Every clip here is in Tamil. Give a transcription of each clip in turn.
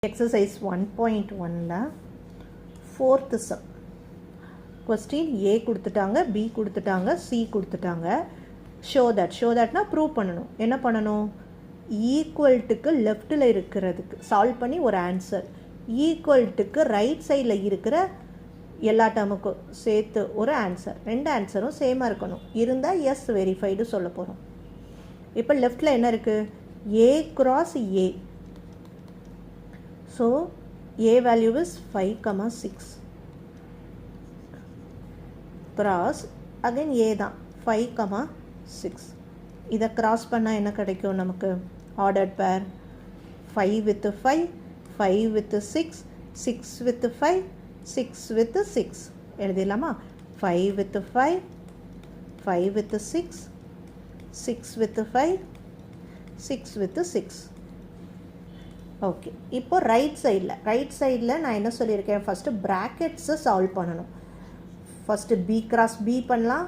Exercise 1.1 fourth sum. Question A கொடுத்துட்டாங்க, B கொடுத்துட்டாங்க, C கொடுத்துட்டாங்க. Show that prove பண்ணணும். என்ன பண்ணணும்? Equal க்கு leftல இருக்கிறதுக்கு solve பண்ணி ஒரு answer. Equal க்கு right sideல இருக்கிற எல்லா டேர்முக்கும் சேர்த்து ஒரு answer. ரெண்டு ஆன்சரும் சேமாக இருக்கணும். இருந்தால் yes verified சொல்ல போகிறோம். இப்போ லெஃப்டில் என்ன இருக்குது? A cross A. So, A value is 5, 6. Cross, again A தான் 5, 6. இதை cross பண்ணா என்ன கிடைக்கும் நமக்கு? Ordered pair 5 with 5, 5 with 6, 6 with 5, 6 with 6. எழுதிடலாமா? 5 with 5, 5 with 6, 6 with 5, 6 with 6. Okay, இப்போ ரைட் சைடில் நான் என்ன சொல்லியிருக்கேன்? ஃபஸ்ட்டு ப்ராக்கெட்ஸை சால்வ் பண்ணணும். ஃபஸ்ட்டு பி கிராஸ் பி பண்ணலாம்,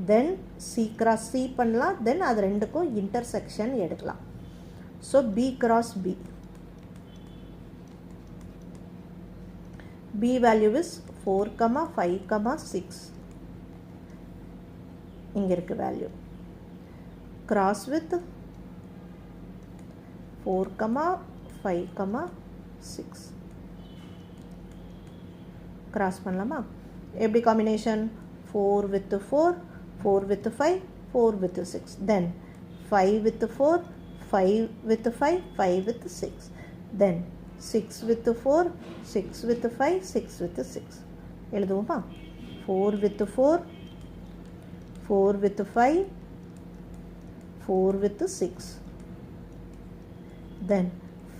தென் சி கிராஸ் சி பண்ணலாம், தென் அது ரெண்டுக்கும் இன்டர்செக்ஷன் எடுக்கலாம். So p cross p, p value is 4, 5, 6. இங்கே இருக்குது வேல்யூ. Cross with 4, 5, 6. கிராஸ் பண்ணலாமா? எப்படி combination? 4 with 4, 4 with 5, 4 with 6. Then 5 with 4, 5 with 5, 5 with 6. Then 6 with 4, 6 with 5, 6 with 6. எழுதுவோமா? 4 with 4, 4 with 5, 4 with 6. Then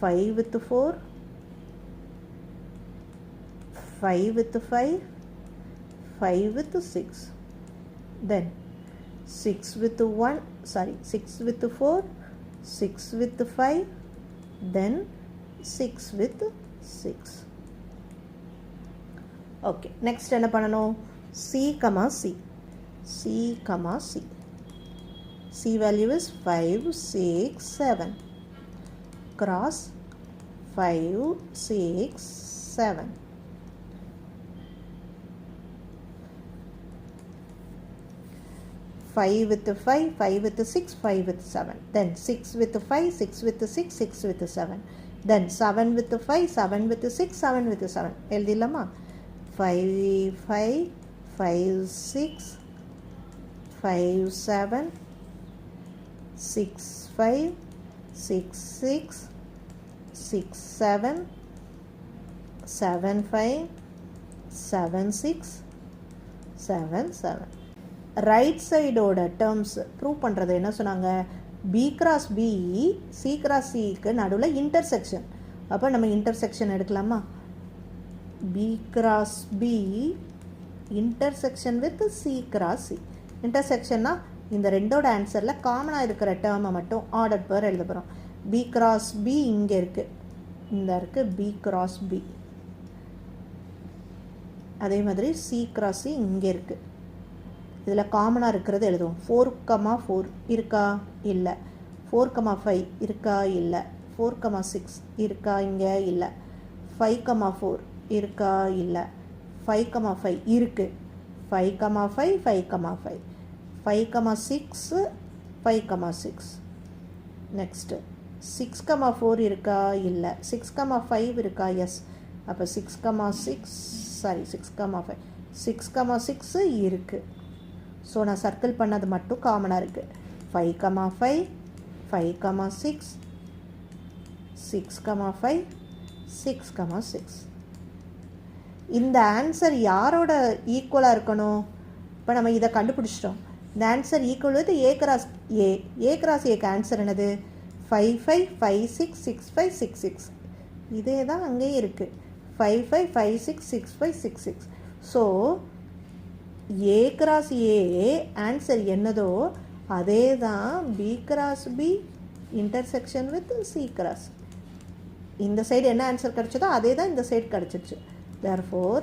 5 with 4, 5 with 5, 5 with 6. Then 6 with 4, 6 with 5, then 6 with 6. Okay, next என்ன பண்ணணும்? C, C value is 5, 6, 7. Cross 5, 6, 7. Five with 5, 5 with 6, 5 with 7. Then 6 with 5, 6 with 6, 6 with 7. Then 7 with 5, 7 with 6, 7 with 7. எழுதிடலாமா? 5, 5, 5, 6, 5, 7, 6, 5, 6, 6, 6, 7, 7, 5, 7, 6, 7, 7. Right சைடோட டேர்ம்ஸ் ப்ரூவ் பண்ணுறது என்ன சொன்னாங்க? B cross B, C cross சிக்கு நடுவில் இன்டர்செக்ஷன். அப்போ நம்ம இன்டர்செக்ஷன் எடுக்கலாமா? B cross B intersection with C cross C. இன்டர்செக்ஷன்னா இந்த ரெண்டோட ஆன்சரில் காமனாக இருக்கிற டேர்மை மட்டும் ஆர்டர் பேர் எழுத போகிறோம். பி கிராஸ் பி இங்கே இருக்குது, இந்த இருக்குது பி கிராஸ் பி. அதே மாதிரி சி கிராஸ் சி இங்கே இருக்குது. இதில் காமனாக இருக்கிறது எழுதுவோம். 4, 4 இருக்கா? இல்லை. 4, 5 இருக்கா? இல்லை. 4, 6 இருக்கா? இங்கே இல்லை. 5, 4 இருக்கா? இல்லை. 5, 5 இருக்குது. 5, 5, 5, 5. 5, 6, 5, 6. நெக்ஸ்ட்டு 6, 4 இருக்கா? இல்லை. 6, 5 இருக்கா? எஸ். அப்போ 6, 5 6 இருக்குது. ஸோ நான் சர்க்கிள் பண்ணது மட்டும் காமனாக இருக்குது. 5, 5, 5, 6, 6, 5, 6, 6. இந்த ஆன்சர் யாரோட ஈக்குவலாக இருக்கணும்? இப்போ நம்ம இதை கண்டுபிடிச்சிட்டோம். இந்த answer equal with A cross A. A cross ஏக்கு ஆன்சர் என்னது? 5, 5, 5, 6, 6, 5, 6, 6. இதே தான் அங்கேயும் இருக்குது. 5, 5, 5, 6, 6, 5, 6, 6. So A cross A answer என்னதோ அதே தான் B cross B intersection with C cross. இந்த சைடு என்ன ஆன்சர் கிடச்சதோ அதே தான் இந்த சைடு கிடச்சிருச்சு. therefore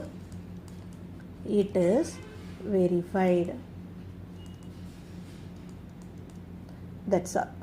it is verified. That's all.